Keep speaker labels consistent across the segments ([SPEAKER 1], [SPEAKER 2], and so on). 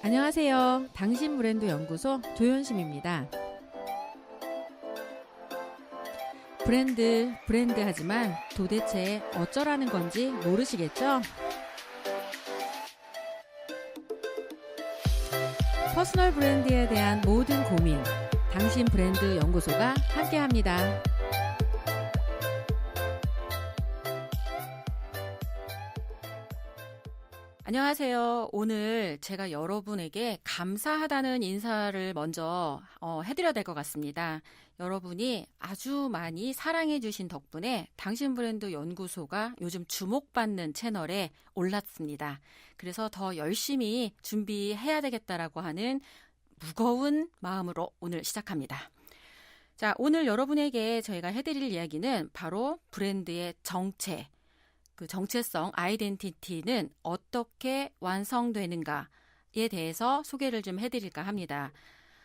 [SPEAKER 1] 안녕하세요. 당신 브랜드 연구소 조현심입니다. 브랜드 하지만 도대체 어쩌라는 건지 모르시겠죠? 퍼스널 브랜드에 대한 모든 고민, 당신 브랜드 연구소가 함께합니다. 안녕하세요. 오늘 제가 여러분에게 감사하다는 인사를 먼저 해드려야 될 것 같습니다. 여러분이 아주 많이 사랑해주신 덕분에 당신 브랜드 연구소가 요즘 주목받는 채널에 올랐습니다. 그래서 더 열심히 준비해야 되겠다라고 하는 무거운 마음으로 오늘 시작합니다. 자, 오늘 여러분에게 저희가 해드릴 이야기는 바로 브랜드의 정체, 그 정체성, 아이덴티티는 어떻게 완성되는가에 대해서 소개를 좀 해드릴까 합니다.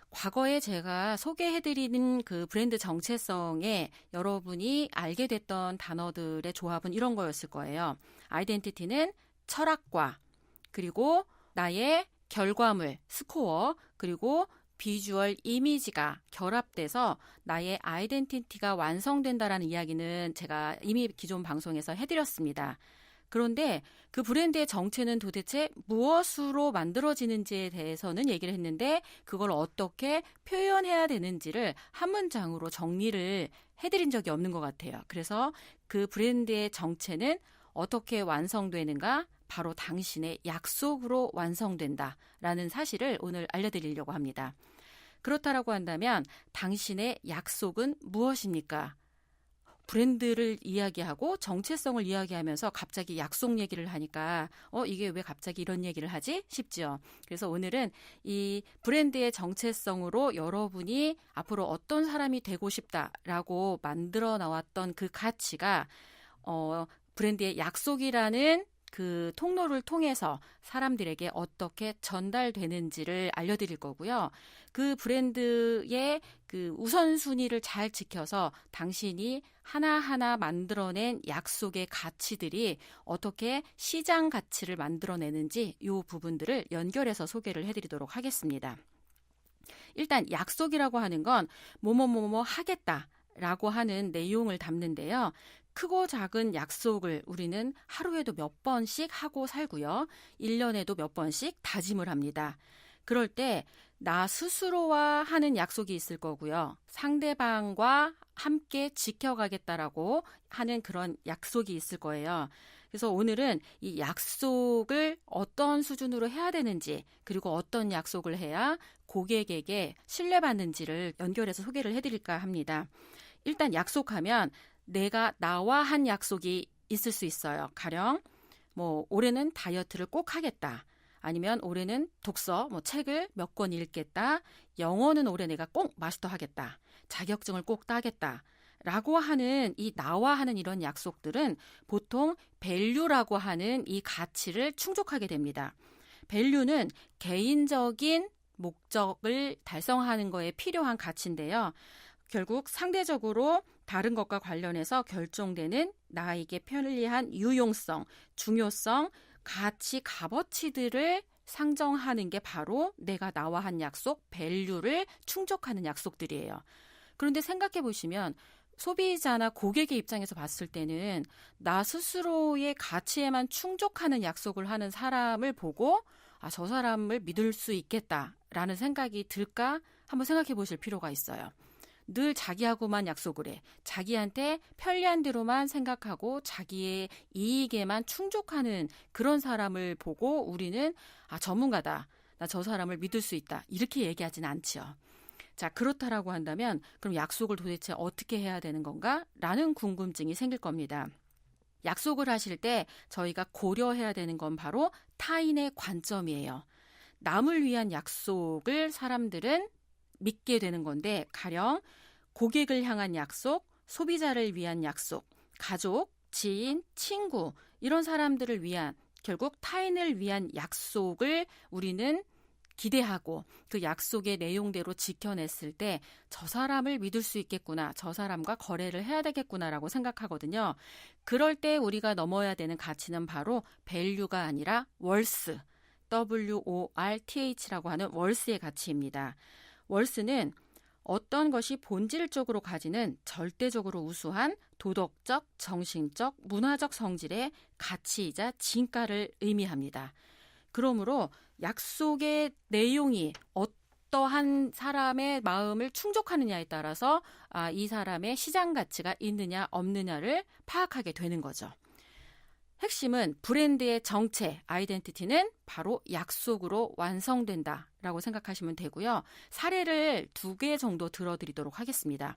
[SPEAKER 1] 과거에 제가 소개해드리는 그 브랜드 정체성에 여러분이 알게 됐던 단어들의 조합은 이런 거였을 거예요. 아이덴티티는 철학과, 그리고 나의 결과물, 스코어, 그리고 비주얼 이미지가 결합돼서 나의 아이덴티티가 완성된다라는 이야기는 제가 이미 기존 방송에서 해드렸습니다. 그런데 그 브랜드의 정체는 도대체 무엇으로 만들어지는지에 대해서는 얘기를 했는데 그걸 어떻게 표현해야 되는지를 한 문장으로 정리를 해드린 적이 없는 것 같아요. 그래서 그 브랜드의 정체는 어떻게 완성되는가? 바로 당신의 약속으로 완성된다라는 사실을 오늘 알려드리려고 합니다. 그렇다라고 한다면 당신의 약속은 무엇입니까? 브랜드를 이야기하고 정체성을 이야기하면서 갑자기 약속 얘기를 하니까 이게 왜 갑자기 이런 얘기를 하지? 싶죠. 그래서 오늘은 이 브랜드의 정체성으로 여러분이 앞으로 어떤 사람이 되고 싶다라고 만들어 나왔던 그 가치가 브랜드의 약속이라는 그 통로를 통해서 사람들에게 어떻게 전달되는지를 알려드릴 거고요. 그 브랜드의 그 우선순위를 잘 지켜서 당신이 하나하나 만들어낸 약속의 가치들이 어떻게 시장 가치를 만들어내는지 이 부분들을 연결해서 소개를 해드리도록 하겠습니다. 일단 약속이라고 하는 건 뭐뭐뭐뭐 하겠다라고 하는 내용을 담는데요. 크고 작은 약속을 우리는 하루에도 몇 번씩 하고 살고요. 1년에도 몇 번씩 다짐을 합니다. 그럴 때 나 스스로와 하는 약속이 있을 거고요. 상대방과 함께 지켜가겠다라고 하는 그런 약속이 있을 거예요. 그래서 오늘은 이 약속을 어떤 수준으로 해야 되는지, 그리고 어떤 약속을 해야 고객에게 신뢰받는지를 연결해서 소개를 해드릴까 합니다. 일단 약속하면 내가 나와 한 약속이 있을 수 있어요. 가령 올해는 다이어트를 꼭 하겠다. 아니면 올해는 독서, 책을 몇 권 읽겠다. 영어는 올해 내가 꼭 마스터하겠다. 자격증을 꼭 따겠다. 라고 하는 이 나와 하는 이런 약속들은 보통 밸류라고 하는 이 가치를 충족하게 됩니다. 밸류는 개인적인 목적을 달성하는 거에 필요한 가치인데요. 결국 상대적으로 다른 것과 관련해서 결정되는 나에게 편리한 유용성, 중요성, 가치, 값어치들을 상정하는 게 바로 내가 나와 한 약속, 밸류를 충족하는 약속들이에요. 그런데 생각해 보시면 소비자나 고객의 입장에서 봤을 때는 나 스스로의 가치에만 충족하는 약속을 하는 사람을 보고 저 사람을 믿을 수 있겠다라는 생각이 들까? 한번 생각해 보실 필요가 있어요. 늘 자기하고만 약속을 해. 자기한테 편리한 대로만 생각하고 자기의 이익에만 충족하는 그런 사람을 보고 우리는 전문가다. 나 저 사람을 믿을 수 있다. 이렇게 얘기하진 않지요. 자, 그렇다라고 한다면 그럼 약속을 도대체 어떻게 해야 되는 건가? 라는 궁금증이 생길 겁니다. 약속을 하실 때 저희가 고려해야 되는 건 바로 타인의 관점이에요. 남을 위한 약속을 사람들은 믿게 되는 건데 가령 고객을 향한 약속, 소비자를 위한 약속, 가족, 지인, 친구 이런 사람들을 위한 결국 타인을 위한 약속을 우리는 기대하고 그 약속의 내용대로 지켜냈을 때 저 사람을 믿을 수 있겠구나, 저 사람과 거래를 해야 되겠구나라고 생각하거든요. 그럴 때 우리가 넘어야 되는 가치는 바로 밸류가 아니라 월스, WORTH라고 하는 월스의 가치입니다. 월스는 어떤 것이 본질적으로 가지는 절대적으로 우수한 도덕적, 정신적, 문화적 성질의 가치이자 진가를 의미합니다. 그러므로 약속의 내용이 어떠한 사람의 마음을 충족하느냐에 따라서 이 사람의 시장 가치가 있느냐 없느냐를 파악하게 되는 거죠. 핵심은 브랜드의 정체, 아이덴티티는 바로 약속으로 완성된다라고 생각하시면 되고요. 사례를 2개 정도 들어드리도록 하겠습니다.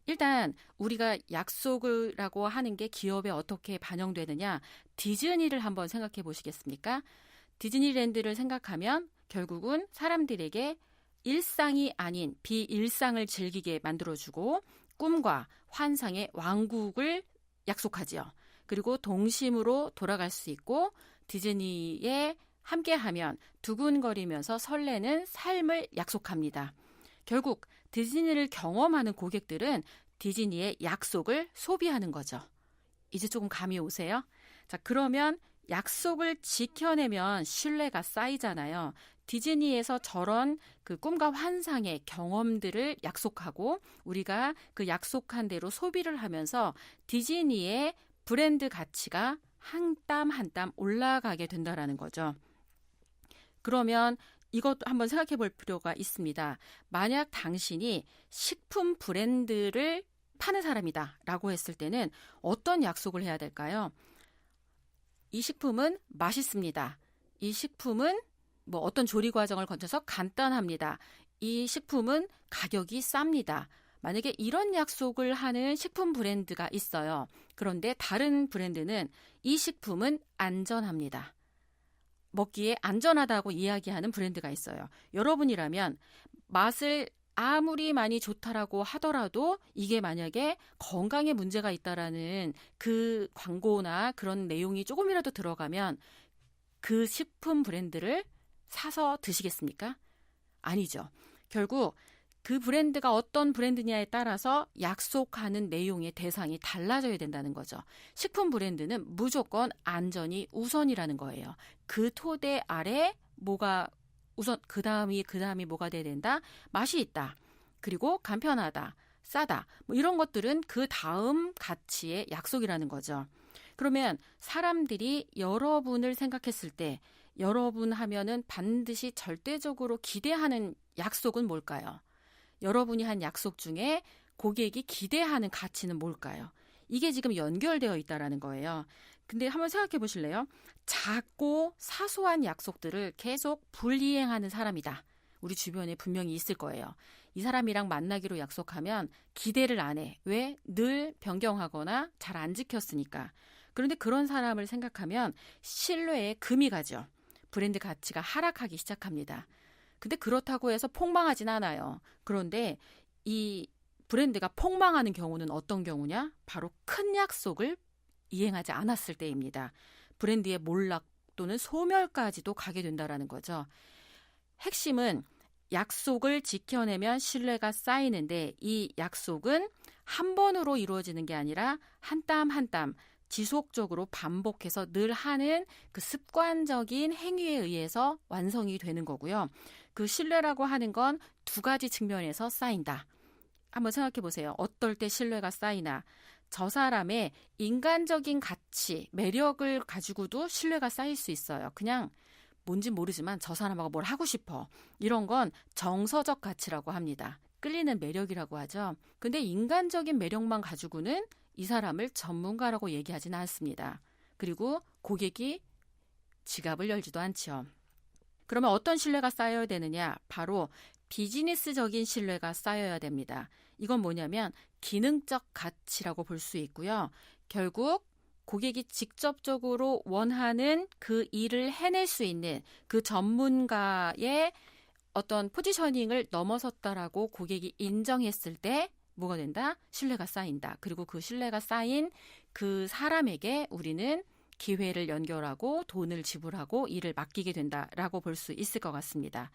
[SPEAKER 1] 일단 우리가 약속이라고 하는 게 기업에 어떻게 반영되느냐, 디즈니를 한번 생각해 보시겠습니까? 디즈니랜드를 생각하면 결국은 사람들에게 일상이 아닌 비일상을 즐기게 만들어주고 꿈과 환상의 왕국을 약속하지요. 그리고 동심으로 돌아갈 수 있고 디즈니에 함께하면 두근거리면서 설레는 삶을 약속합니다. 결국 디즈니를 경험하는 고객들은 디즈니의 약속을 소비하는 거죠. 이제 조금 감이 오세요? 자, 그러면 약속을 지켜내면 신뢰가 쌓이잖아요. 디즈니에서 저런 그 꿈과 환상의 경험들을 약속하고 우리가 그 약속한 대로 소비를 하면서 디즈니의 브랜드 가치가 한 땀 한 땀 올라가게 된다라는 거죠. 그러면 이것도 한번 생각해 볼 필요가 있습니다. 만약 당신이 식품 브랜드를 파는 사람이다 라고 했을 때는 어떤 약속을 해야 될까요? 이 식품은 맛있습니다. 이 식품은 뭐 어떤 조리 과정을 거쳐서 간단합니다. 이 식품은 가격이 쌉니다. 만약에 이런 약속을 하는 식품 브랜드가 있어요. 그런데 다른 브랜드는 이 식품은 안전합니다. 먹기에 안전하다고 이야기하는 브랜드가 있어요. 여러분이라면 맛을 아무리 많이 좋다라고 하더라도 이게 만약에 건강에 문제가 있다라는 그 광고나 그런 내용이 조금이라도 들어가면 그 식품 브랜드를 사서 드시겠습니까? 아니죠. 결국 그 브랜드가 어떤 브랜드냐에 따라서 약속하는 내용의 대상이 달라져야 된다는 거죠. 식품 브랜드는 무조건 안전이 우선이라는 거예요. 그 토대 아래 뭐가 우선 그 다음이 뭐가 돼야 된다? 맛이 있다. 그리고 간편하다. 싸다. 뭐 이런 것들은 그 다음 가치의 약속이라는 거죠. 그러면 사람들이 여러분을 생각했을 때 여러분 하면은 반드시 절대적으로 기대하는 약속은 뭘까요? 여러분이 한 약속 중에 고객이 기대하는 가치는 뭘까요? 이게 지금 연결되어 있다라는 거예요. 근데 한번 생각해 보실래요? 작고 사소한 약속들을 계속 불이행하는 사람이다. 우리 주변에 분명히 있을 거예요. 이 사람이랑 만나기로 약속하면 기대를 안 해. 왜? 늘 변경하거나 잘 안 지켰으니까. 그런데 그런 사람을 생각하면 신뢰에 금이 가죠. 브랜드 가치가 하락하기 시작합니다. 근데 그렇다고 해서 폭망하진 않아요. 그런데 이 브랜드가 폭망하는 경우는 어떤 경우냐? 바로 큰 약속을 이행하지 않았을 때입니다. 브랜드의 몰락 또는 소멸까지도 가게 된다라는 거죠. 핵심은 약속을 지켜내면 신뢰가 쌓이는데 이 약속은 한 번으로 이루어지는 게 아니라 한 땀 한 땀 지속적으로 반복해서 늘 하는 그 습관적인 행위에 의해서 완성이 되는 거고요. 그 신뢰라고 하는 건 2가지 측면에서 쌓인다. 한번 생각해 보세요. 어떨 때 신뢰가 쌓이나. 저 사람의 인간적인 가치, 매력을 가지고도 신뢰가 쌓일 수 있어요. 그냥 뭔지 모르지만 저 사람하고 뭘 하고 싶어. 이런 건 정서적 가치라고 합니다. 끌리는 매력이라고 하죠. 근데 인간적인 매력만 가지고는 이 사람을 전문가라고 얘기하지는 않습니다. 그리고 고객이 지갑을 열지도 않죠. 그러면 어떤 신뢰가 쌓여야 되느냐? 바로 비즈니스적인 신뢰가 쌓여야 됩니다. 이건 뭐냐면 기능적 가치라고 볼 수 있고요. 결국 고객이 직접적으로 원하는 그 일을 해낼 수 있는 그 전문가의 어떤 포지셔닝을 넘어섰다라고 고객이 인정했을 때 뭐가 된다? 신뢰가 쌓인다. 그리고 그 신뢰가 쌓인 그 사람에게 우리는 기회를 연결하고 돈을 지불하고 일을 맡기게 된다라고 볼 수 있을 것 같습니다.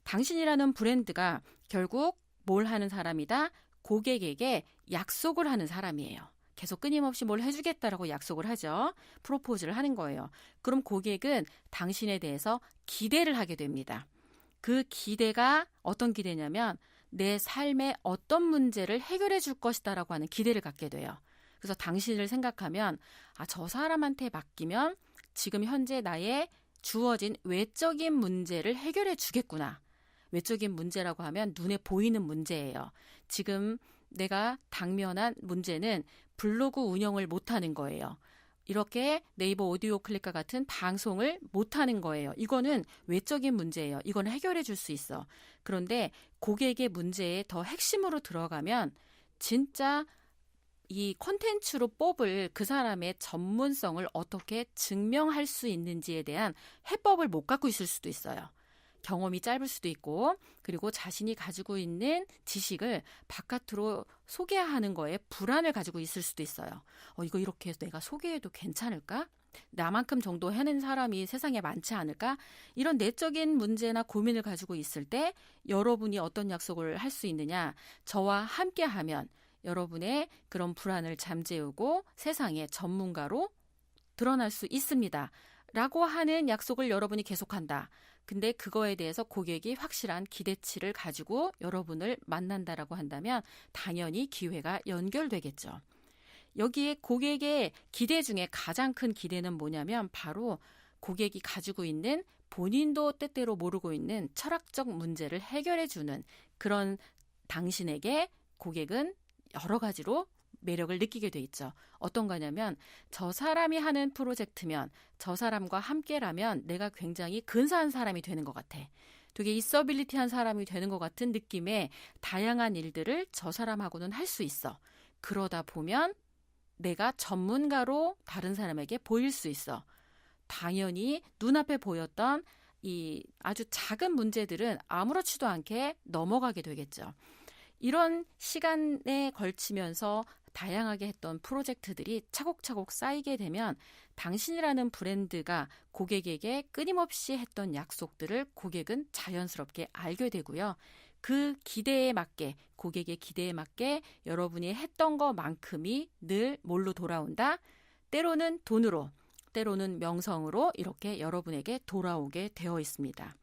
[SPEAKER 1] 당신이라는 브랜드가 결국 뭘 하는 사람이다? 고객에게 약속을 하는 사람이에요. 계속 끊임없이 뭘 해주겠다라고 약속을 하죠. 프로포즈를 하는 거예요. 그럼 고객은 당신에 대해서 기대를 하게 됩니다. 그 기대가 어떤 기대냐면 내 삶의 어떤 문제를 해결해 줄 것이다라고 하는 기대를 갖게 돼요. 그래서 당신을 생각하면 저 사람한테 맡기면 지금 현재 나의 주어진 외적인 문제를 해결해 주겠구나. 외적인 문제라고 하면 눈에 보이는 문제예요. 지금 내가 당면한 문제는 블로그 운영을 못하는 거예요. 이렇게 네이버 오디오 클립과 같은 방송을 못하는 거예요. 이거는 외적인 문제예요. 이건 해결해 줄 수 있어. 그런데 고객의 문제에 더 핵심으로 들어가면 진짜 이 콘텐츠로 뽑을 그 사람의 전문성을 어떻게 증명할 수 있는지에 대한 해법을 못 갖고 있을 수도 있어요. 경험이 짧을 수도 있고 그리고 자신이 가지고 있는 지식을 바깥으로 소개하는 거에 불안을 가지고 있을 수도 있어요. 이거 이렇게 해서 내가 소개해도 괜찮을까? 나만큼 정도 해낸 사람이 세상에 많지 않을까? 이런 내적인 문제나 고민을 가지고 있을 때 여러분이 어떤 약속을 할 수 있느냐? 저와 함께하면 여러분의 그런 불안을 잠재우고 세상의 전문가로 드러날 수 있습니다. 라고 하는 약속을 여러분이 계속한다. 근데 그거에 대해서 고객이 확실한 기대치를 가지고 여러분을 만난다라고 한다면 당연히 기회가 연결되겠죠. 여기에 고객의 기대 중에 가장 큰 기대는 뭐냐면 바로 고객이 가지고 있는 본인도 때때로 모르고 있는 철학적 문제를 해결해주는 그런 당신에게 고객은 여러 가지로 매력을 느끼게 돼 있죠. 어떤 거냐면 저 사람이 하는 프로젝트면 저 사람과 함께라면 내가 굉장히 근사한 사람이 되는 것 같아. 되게 있어빌리티한 사람이 되는 것 같은 느낌의 다양한 일들을 저 사람하고는 할 수 있어. 그러다 보면 내가 전문가로 다른 사람에게 보일 수 있어. 당연히 눈앞에 보였던 이 아주 작은 문제들은 아무렇지도 않게 넘어가게 되겠죠. 이런 시간에 걸치면서 다양하게 했던 프로젝트들이 차곡차곡 쌓이게 되면 당신이라는 브랜드가 고객에게 끊임없이 했던 약속들을 고객은 자연스럽게 알게 되고요. 그 기대에 맞게, 고객의 기대에 맞게 여러분이 했던 것만큼이 늘 뭘로 돌아온다? 때로는 돈으로, 때로는 명성으로 이렇게 여러분에게 돌아오게 되어 있습니다.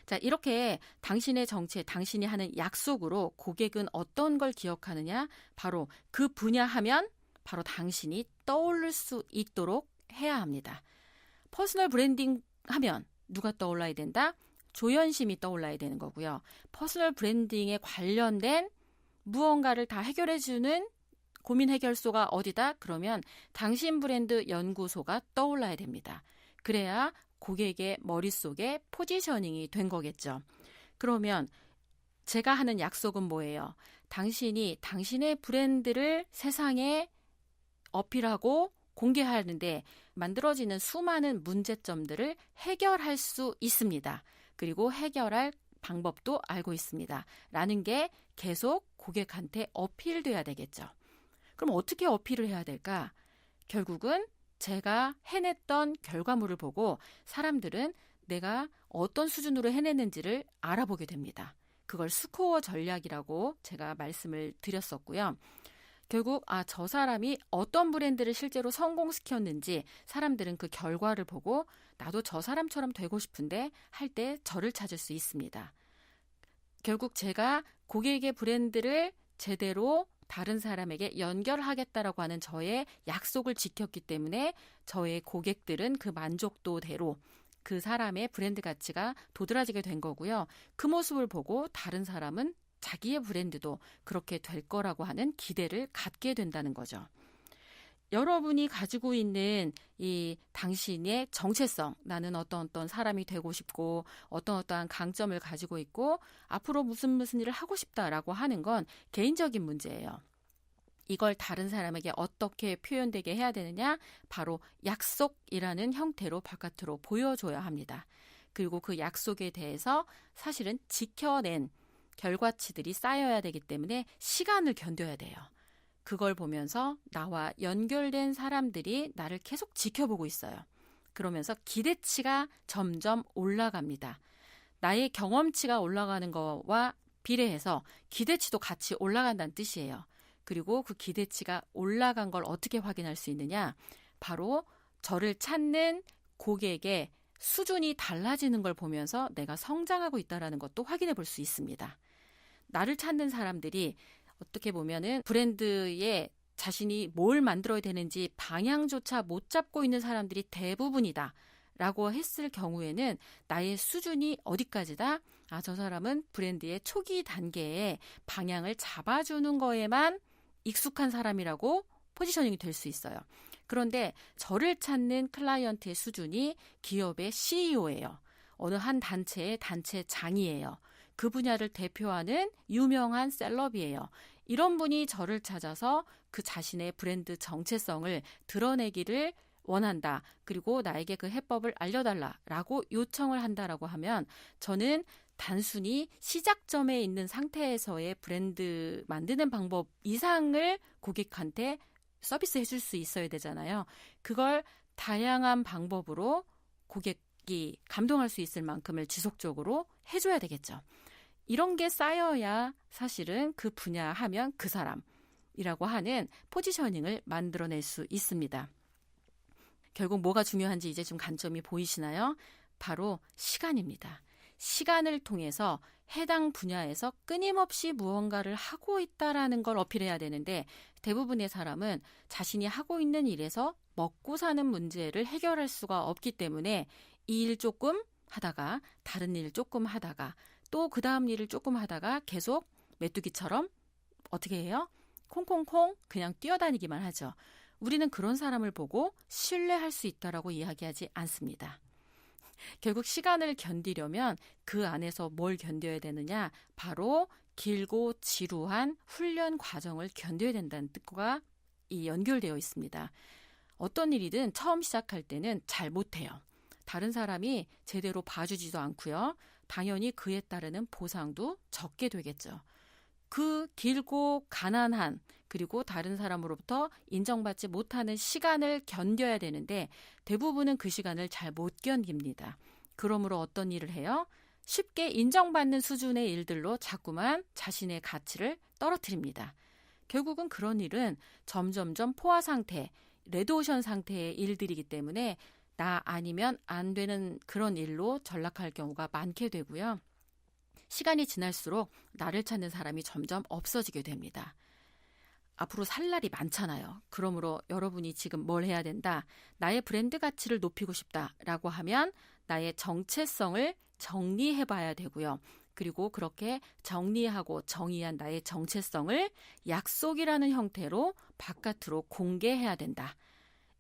[SPEAKER 1] 자, 이렇게 당신의 정체, 당신이 하는 약속으로 고객은 어떤 걸 기억하느냐? 바로 그 분야 하면 바로 당신이 떠오를 수 있도록 해야 합니다. 퍼스널 브랜딩 하면 누가 떠올라야 된다? 조연심이 떠올라야 되는 거고요. 퍼스널 브랜딩에 관련된 무언가를 다 해결해주는 고민 해결소가 어디다? 그러면 당신 브랜드 연구소가 떠올라야 됩니다. 그래야 고객의 머릿속에 포지셔닝이 된 거겠죠. 그러면 제가 하는 약속은 뭐예요? 당신이 당신의 브랜드를 세상에 어필하고 공개하는데 만들어지는 수많은 문제점들을 해결할 수 있습니다. 그리고 해결할 방법도 알고 있습니다. 라는 게 계속 고객한테 어필돼야 되겠죠. 그럼 어떻게 어필을 해야 될까? 결국은 제가 해냈던 결과물을 보고 사람들은 내가 어떤 수준으로 해냈는지를 알아보게 됩니다. 그걸 스코어 전략이라고 제가 말씀을 드렸었고요. 결국 저 사람이 어떤 브랜드를 실제로 성공시켰는지 사람들은 그 결과를 보고 나도 저 사람처럼 되고 싶은데 할 때 저를 찾을 수 있습니다. 결국 제가 고객의 브랜드를 제대로 다른 사람에게 연결하겠다라고 하는 저의 약속을 지켰기 때문에 저의 고객들은 그 만족도대로 그 사람의 브랜드 가치가 도드라지게 된 거고요. 그 모습을 보고 다른 사람은 자기의 브랜드도 그렇게 될 거라고 하는 기대를 갖게 된다는 거죠. 여러분이 가지고 있는 이 당신의 정체성, 나는 어떤 사람이 되고 싶고 어떠한 강점을 가지고 있고 앞으로 무슨 일을 하고 싶다라고 하는 건 개인적인 문제예요. 이걸 다른 사람에게 어떻게 표현되게 해야 되느냐? 바로 약속이라는 형태로 바깥으로 보여줘야 합니다. 그리고 그 약속에 대해서 사실은 지켜낸 결과치들이 쌓여야 되기 때문에 시간을 견뎌야 돼요. 그걸 보면서 나와 연결된 사람들이 나를 계속 지켜보고 있어요. 그러면서 기대치가 점점 올라갑니다. 나의 경험치가 올라가는 거와 비례해서 기대치도 같이 올라간다는 뜻이에요. 그리고 그 기대치가 올라간 걸 어떻게 확인할 수 있느냐? 바로 저를 찾는 고객의 수준이 달라지는 걸 보면서 내가 성장하고 있다는 것도 확인해 볼 수 있습니다. 나를 찾는 사람들이 어떻게 보면은 브랜드에 자신이 뭘 만들어야 되는지 방향조차 못 잡고 있는 사람들이 대부분이다 라고 했을 경우에는 나의 수준이 어디까지다? 저 사람은 브랜드의 초기 단계에 방향을 잡아주는 거에만 익숙한 사람이라고 포지셔닝이 될 수 있어요. 그런데 저를 찾는 클라이언트의 수준이 기업의 CEO예요. 어느 한 단체의 단체장이에요. 그 분야를 대표하는 유명한 셀럽이에요. 이런 분이 저를 찾아서 그 자신의 브랜드 정체성을 드러내기를 원한다. 그리고 나에게 그 해법을 알려달라라고 요청을 한다라고 하면 저는 단순히 시작점에 있는 상태에서의 브랜드 만드는 방법 이상을 고객한테 서비스해 줄 수 있어야 되잖아요. 그걸 다양한 방법으로 고객이 감동할 수 있을 만큼을 지속적으로 해줘야 되겠죠. 이런 게 쌓여야 사실은 그 분야 하면 그 사람이라고 하는 포지셔닝을 만들어낼 수 있습니다. 결국 뭐가 중요한지 이제 좀 관점이 보이시나요? 바로 시간입니다. 시간을 통해서 해당 분야에서 끊임없이 무언가를 하고 있다라는 걸 어필해야 되는데 대부분의 사람은 자신이 하고 있는 일에서 먹고 사는 문제를 해결할 수가 없기 때문에 이 일 조금 하다가 다른 일 조금 하다가 또 그 다음 일을 조금 하다가 계속 메뚜기처럼 어떻게 해요? 콩콩콩 그냥 뛰어다니기만 하죠. 우리는 그런 사람을 보고 신뢰할 수 있다라고 이야기하지 않습니다. 결국 시간을 견디려면 그 안에서 뭘 견뎌야 되느냐? 바로 길고 지루한 훈련 과정을 견뎌야 된다는 뜻과 연결되어 있습니다. 어떤 일이든 처음 시작할 때는 잘 못해요. 다른 사람이 제대로 봐주지도 않고요. 당연히 그에 따르는 보상도 적게 되겠죠. 그 길고 가난한 그리고 다른 사람으로부터 인정받지 못하는 시간을 견뎌야 되는데 대부분은 그 시간을 잘 못 견딥니다. 그러므로 어떤 일을 해요? 쉽게 인정받는 수준의 일들로 자꾸만 자신의 가치를 떨어뜨립니다. 결국은 그런 일은 점점점 포화 상태, 레드오션 상태의 일들이기 때문에 나 아니면 안 되는 그런 일로 전락할 경우가 많게 되고요. 시간이 지날수록 나를 찾는 사람이 점점 없어지게 됩니다. 앞으로 살 날이 많잖아요. 그러므로 여러분이 지금 뭘 해야 된다? 나의 브랜드 가치를 높이고 싶다라고 하면 나의 정체성을 정리해봐야 되고요. 그리고 그렇게 정리하고 정의한 나의 정체성을 약속이라는 형태로 바깥으로 공개해야 된다.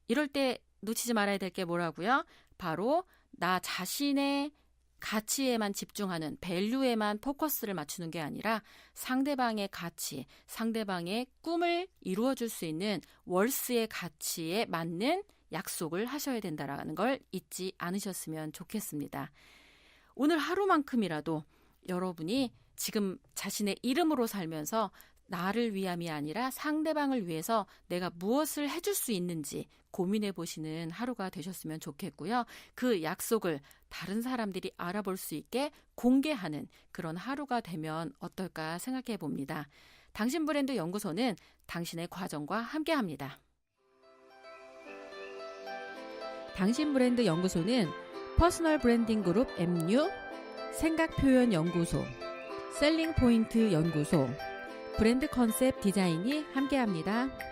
[SPEAKER 1] 이럴 때 놓치지 말아야 될 게 뭐라고요? 바로 나 자신의 가치에만 집중하는 밸류에만 포커스를 맞추는 게 아니라 상대방의 가치, 상대방의 꿈을 이루어줄 수 있는 월스의 가치에 맞는 약속을 하셔야 된다는 걸 잊지 않으셨으면 좋겠습니다. 오늘 하루만큼이라도 여러분이 지금 자신의 이름으로 살면서 나를 위함이 아니라 상대방을 위해서 내가 무엇을 해줄 수 있는지 고민해 보시는 하루가 되셨으면 좋겠고요. 그 약속을 다른 사람들이 알아볼 수 있게 공개하는 그런 하루가 되면 어떨까 생각해 봅니다. 당신 브랜드 연구소는 당신의 과정과 함께합니다. 당신 브랜드 연구소는 퍼스널 브랜딩 그룹 MU, 생각표현 연구소, 셀링 포인트 연구소, 브랜드 컨셉 디자인이 함께합니다.